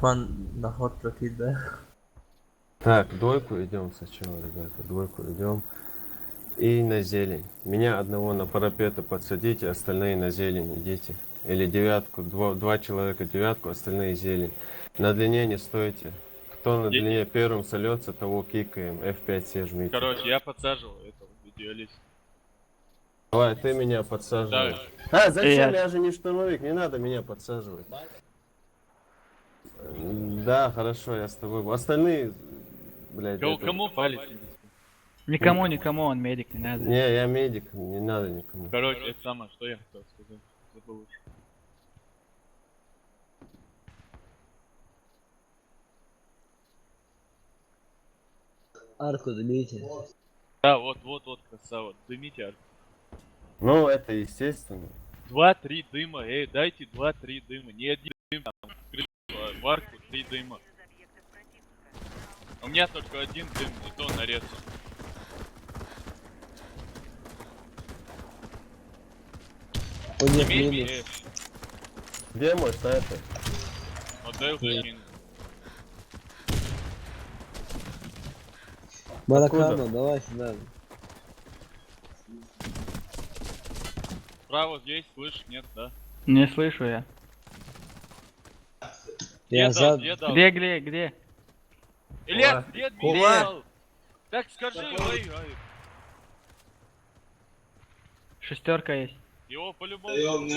Рахман на ход летит, да? Так, двойку идем сначала, ребята. Двойку идем. И на зелень. Меня одного на парапеты подсадите, остальные на зелень идите. Или девятку, два человека девятку, остальные зелень. На длине не стойте. Кто на длине первым сольется, того кикаем. F5 все жмите. Короче, я подсаживал этого идеалиста. Давай, ты меня подсаживаешь. Да. Зачем? Я же не штурмовик, не надо меня подсаживать. Да, хорошо, я с тобой. Остальные, блядь, Кому палец? Никому, он медик, не надо. Не, я медик, не надо никому. Короче, это самое, что я хотел сказать. Забыл уже. Арку дымите. Да, вот, красава. Дымите арку. Ну, это естественно. 2-3 дыма, дайте 2-3 дыма. Не один дым, там, в арку 3 дыма. У меня только один дым, и то нарезан. У них Имей минус. мне, Где мой снайпер? отдай уже минус. Маракана, давай сюда. Справа здесь, слышишь, нет, да? Не слышу я. Я за... Где дал? Где? Илья, где Дмитрий дал? Так скажи, ой. Шестерка есть. Его по-любому.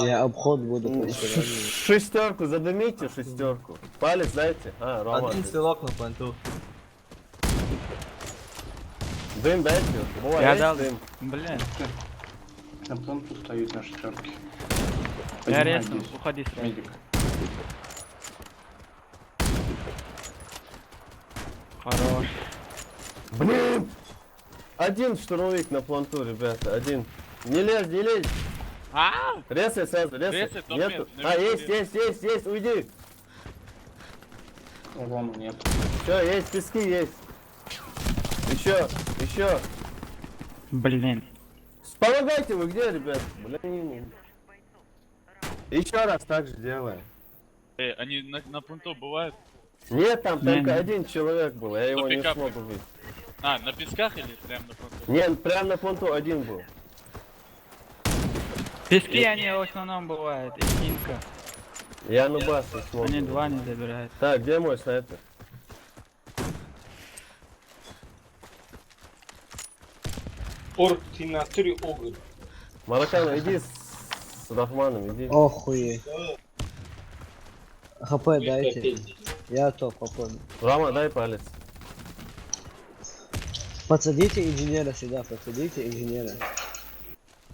Я обход буду просто. Шестерку, задымите шестерку. Палец дайте. А, Рома. Один стрелок на планту. Дым дайте. Бывает, Я есть дал. дым? Блин, На планту стоит на шестерке. я резко, уходи сразу. Медик. Хорош. Блин! Один штурмовик на планту, ребята, один. Не лезь. Резай сразу, резай. Резай, топ Нету. нет, А, наверху есть, уйди. Лому нет. Все, есть, пески есть. Еще. Блин. Помогайте вы где, ребят? Блин. Еще раз так же делаем. Они на пункту бывают? Нет, там Не, только не. один человек был, я его не пикап. смог убить. А, на песках или прям на пункту? Нет, прям на понту один был. Пески они в основном бывают, и кинка. Я на бас не смог. Они убить. два не забирают. Так, где мой снайпер? Ты на 3 огонь. Маракана, иди с Рахманом, иди. Охуеть. ХП дайте. Я топ попомню. Рама, дай палец. Подсадите инженера сюда, подсадите инженера.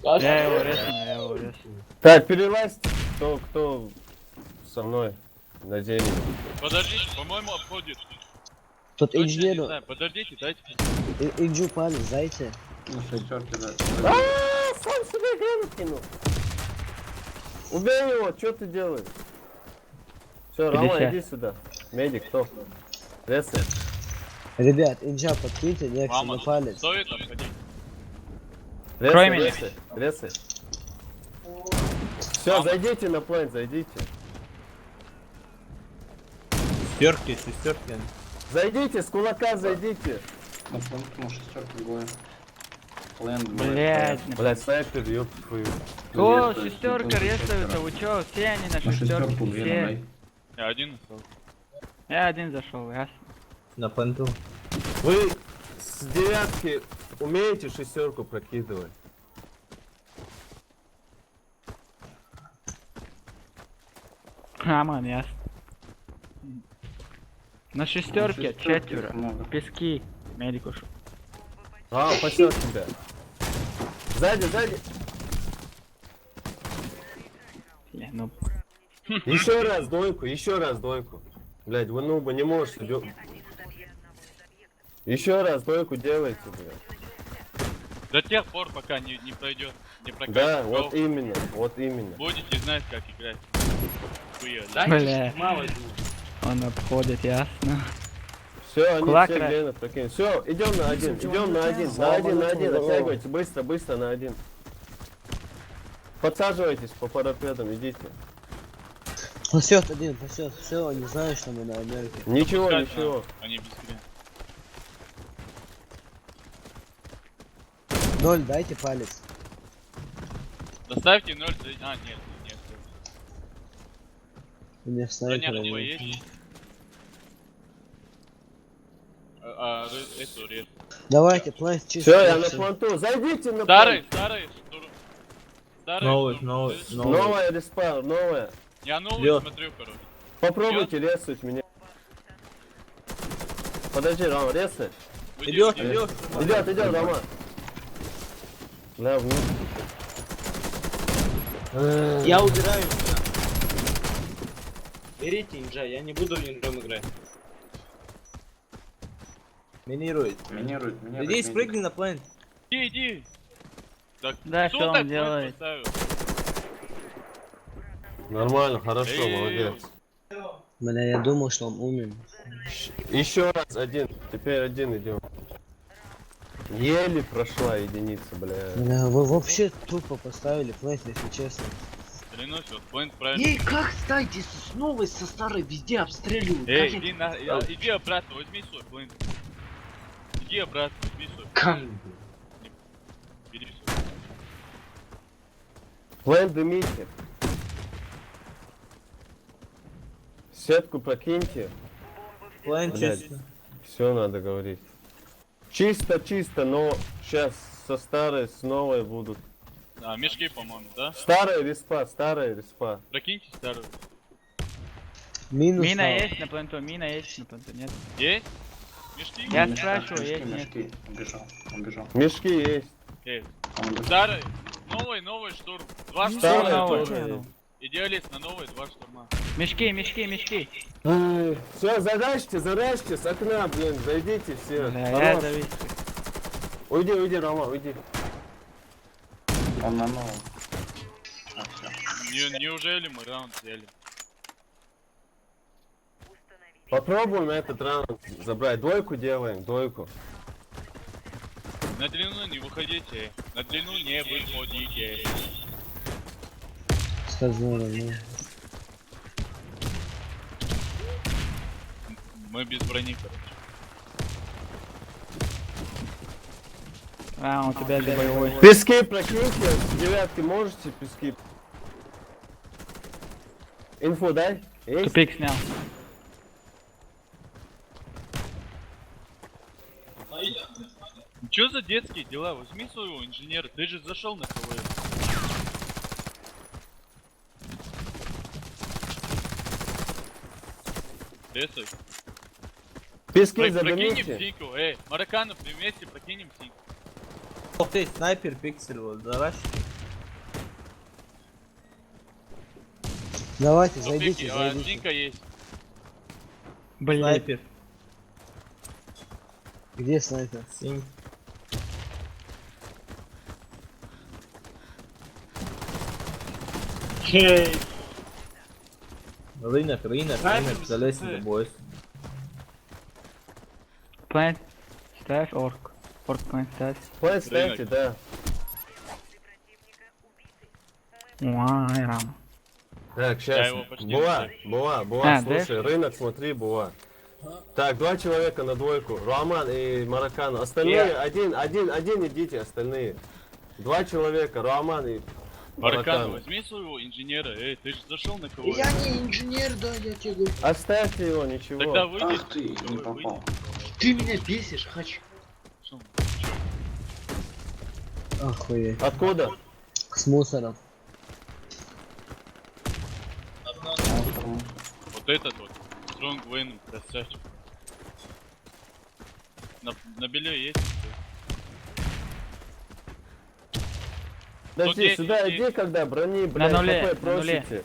Я его резну. Так, перелазь, кто со мной на зелень. Подождите, по-моему, обходит. Тут Точно не инженеру, знаю, подождите, дайте. инжу палец, дайте. На шестерке, да. Сам себе грану кинул. Убей его, что ты делаешь? Все, Рома, 50. иди сюда. Медик, кто? Резай. Ребят, инжа подкиньте, некси Мама, на палец. стоит обходить. Крой меня. Резай. Все, зайдите на плейн, зайдите. Шестерки. Зайдите, с кулака зайдите. На планту на шестерке двое. Лэнд. Блять. Блять, снайпер, ёб твою. О, шестерка резаются, вы чё? Все они на На шестерке, шестерку две все. давай. Я один остался. Я один зашел, ясно. На понту. Вы с девятки умеете шестерку прокидывать? Ман, ясно. На шестерке шестерке четверо. много. Пески. Медик ушел. А, спасет тебя. Сзади. Бля, ну. Еще раз двойку. Блять, вы нубы не можете. Еще раз двойку делайте, блядь. До тех пор, пока не пройдет, не прокатит. Да, гол, вот именно. будете знать, как играть. Хуя, да? Бля. Он обходит, ясно. Все, они Кулак все ра- гены прокинули. Все, идем на один. Оттягивайте, быстро на один. Подсаживайтесь по парапетам, идите. Пасет один, пасет. Все, они знают, что мы на Америке. Ничего, Пускай, ничего. да, они без хрена. 0, дайте палец. Доставьте 0, а, нет, нет. У меня Броня снайпер. на него есть? Эту режь. Давайте, план чисто. Все, я на планту. Зайдите на Старый, плант. старый, штурм. Старый Новый, штурм, новый, слышишь? новый. Новая респа, новая. Я новый Лёд. смотрю, короче. Попробуйте резать меня. Подожди, Рома, резай. Уйди, Идет, уйди. идет. Идет, Рома. Да, вниз. Я убираю. Берите инжа, я не буду в инжом играть. Минирует. Минирует, Иди, минирует. спрыгни на плент. Иди, иди. Так, Да, кто что он так делает? поставил? Нормально, хорошо, Эй. молодец. Бля, я думал, что он умен. Еще раз один. Теперь один идем. Еле прошла единица, бля. Бля, вы вообще тупо поставили плейт, если честно. Клянусь, вот плент правильно. Ей, как стайте с новой, со старой везде обстреливают? Эй, Как иди, иди обратно, возьми свой плент. Иди обратно, возьми свой. Кам- Бери свой. План дымите. Сетку прокиньте. Плент Блядь. чисто. Все надо говорить. Чисто, но сейчас со старой с новой будут. А, мешки, по-моему, да? Старая респа. Прокиньте старую. Минус. Мина стал. есть на пленту, мина есть на пленту, нет? Есть? Мешки? Я Мешки, спрашиваю, мешки, есть, нет? мешки. Убежал, убежал. Мешки есть. Есть. Он убежал. Старый. Новый штурм. Два Старая штурма. новый. тоже есть. Идеалист на новый, два штурма. Мешки. Все, заряжьте с окна, блин, зайдите все. Бля, я Хорош. завис. Уйди, Рома, уйди. Он на новом. А, всё. Неужели мы раунд взяли? Попробуем этот раунд забрать. Двойку делаем, двойку. На длину не выходите. На длину не выходите. Сказано, ну. Мы без брони, короче. А, у тебя же боевой. Пески прокиньте, с девятки можете пески? Инфу дай? Есть? Тупик снял. Чё за детские дела? Возьми своего инженера, ты же зашел на КВС. Ресай. Пески Прокинем задымите. синьку, Мараканов вместе прокинем синьку. Ох ты, снайпер, пиксель, вот, давай. Давайте, зайдите, Синька зайдите. есть. Блять. Снайпер. Где снайпер? Синь. Рынок, залезь на бой. Плент. Ставь орк. Орк плент ставь. План ставьте, да. Уай, рам. Так, Я сейчас. его почти Буа, А, слушай, рынок, смотри, Буа. Так, два человека на двойку. Роман и Маракан. Остальные, один идите, остальные. Два человека, Роман и Маракан, Маракан. возьми своего инженера, ты же зашел на КВС. Я не инженер, да, я тебе говорю. Оставьте его, ничего. Тогда выйди. Ах ты, не попал. Ты меня бесишь, хочу. Охуеть. Откуда? С мусором. Вот этот вот. Стронг Вейн, красавчик. На белье есть? Подожди, Тут сюда есть, иди, когда брони, блядь, нуле, ХП на нуле. просите.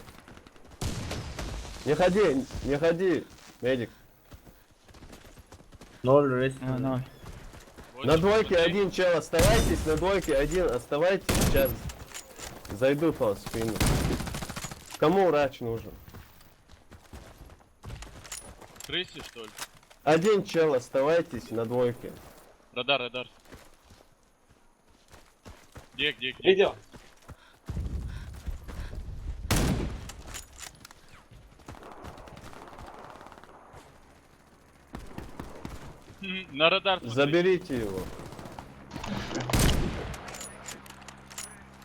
Не ходи, медик. 0 рейс. Ноль. Вот На сейчас двойке смотри. один чел, оставайтесь, на двойке один, оставайтесь, сейчас зайду по спину. Кому врач нужен? Крыси, что ли? Один чел, оставайтесь на двойке. Радар. Где? Видео. На радар смотри. Заберите его.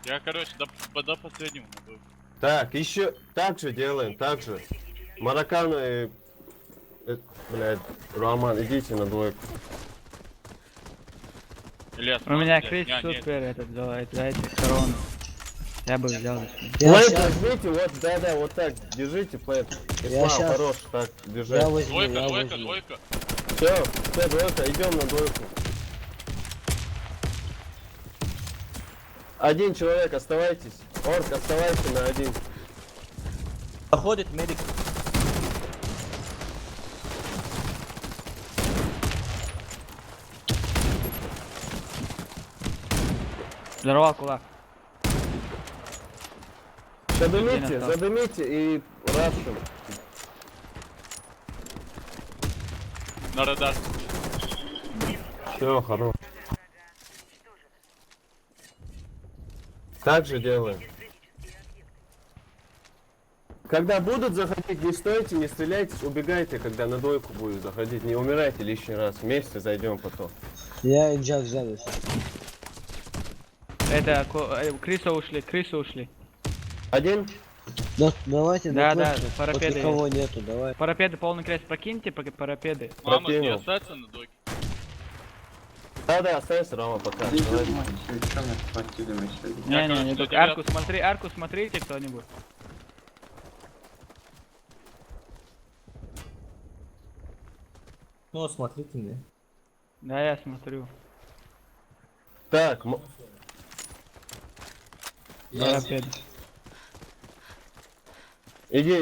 Я, короче, до последнего на двойку. Так, еще так же делаем, так же. Мароккано и... блядь, Роман, идите на двойку. Ильяс, У меня молодец. Крис Не, нет. супер этот за этих корону. Я бы взял. если. Я Плейт щас, возьмите, вот, да, вот так, держите, плейт. Я Ислам, щас- хорош, так, я держать. возьму, Двойка, я двойка, возьму. двойка. Все, двойка, идем на двойку. Один человек, оставайтесь. Орк, оставайся на один. Заходит медик. Взорвал кулак. Задымите, остался. задымите и рашим. На радар. Все, хорош. Так же делаем. Когда будут заходить, не стойте, не стреляйтесь, убегайте, когда на двойку будет заходить. Не умирайте лишний раз. Вместе зайдем потом. Я инжак взял еще. Это крысы ушли. Один? Да, давайте Да, на да, точку. парапеты Вот никого нету, давай. Парапеды полный крест, прокиньте парапеды. Мама, не Прокинул. остаться на двойке. Да, оставайся, Рома, пока. Да Давай. идёт мой, всё, чё мы подкидываем сегодня? Я, Не, короче, только ребят- арку смотрите кто-нибудь. Ну, смотрите мне. Да, я смотрю. Так, Парапеды.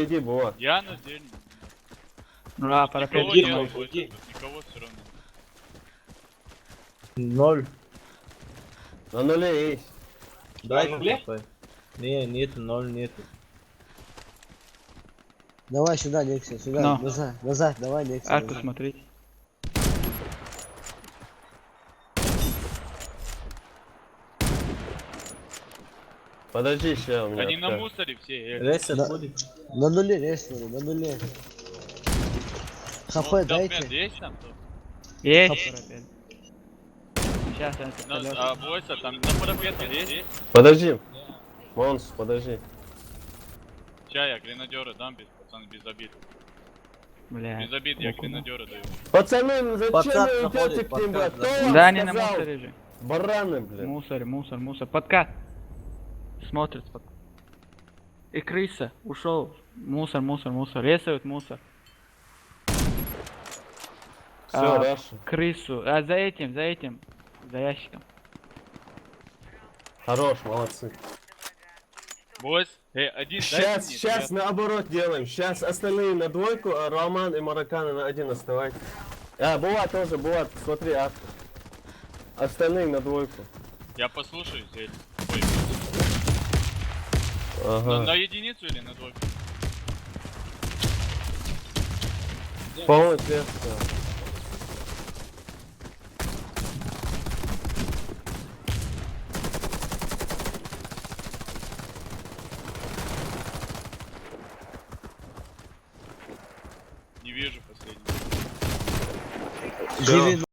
иди, Бува. Я на день. Да, Никого парапеды. нет, никого все равно. 0. На нуле есть. Дайте такой. Не, нету, 0 нету. Давай сюда, Нексия, сюда, Но. назад, давай, Нексия. Арку назад. смотрите. Подожди, ща у меня. Они на так. мусоре все. Ресет Да. будет. На нуле резнули, на нуле. ХП дайте. Есть там кто? Есть Хоп. парапеды. Сейчас я это А бойся, там на парапетах есть? Подожди. Монс, подожди. Ща я гренадера дам, пацаны, без обид. Бля. Без обид я гренадера даю. Пацаны, ну зачем Подкат вы идете заходит, к ним, подкат блядь? Кто вам Да, они на сказал? мусоре же. Бараны, блин. Мусор. Подкат. Смотрит. И крыса. Ушел. Мусор. Рисует мусор. Все, А, Раша. Крысу. А за этим. За ящиком. Хорош, молодцы. Бойс, один Сейчас наоборот делаем. Сейчас остальные на двойку, а Роман и Мароккано на один оставайтесь. А, Булат тоже, Булат, смотри, авто. Остальные на двойку. Я послушаю здесь. Ой, Ага. на единицу или на двойку? Полный цвет, да. Не вижу последний. Живи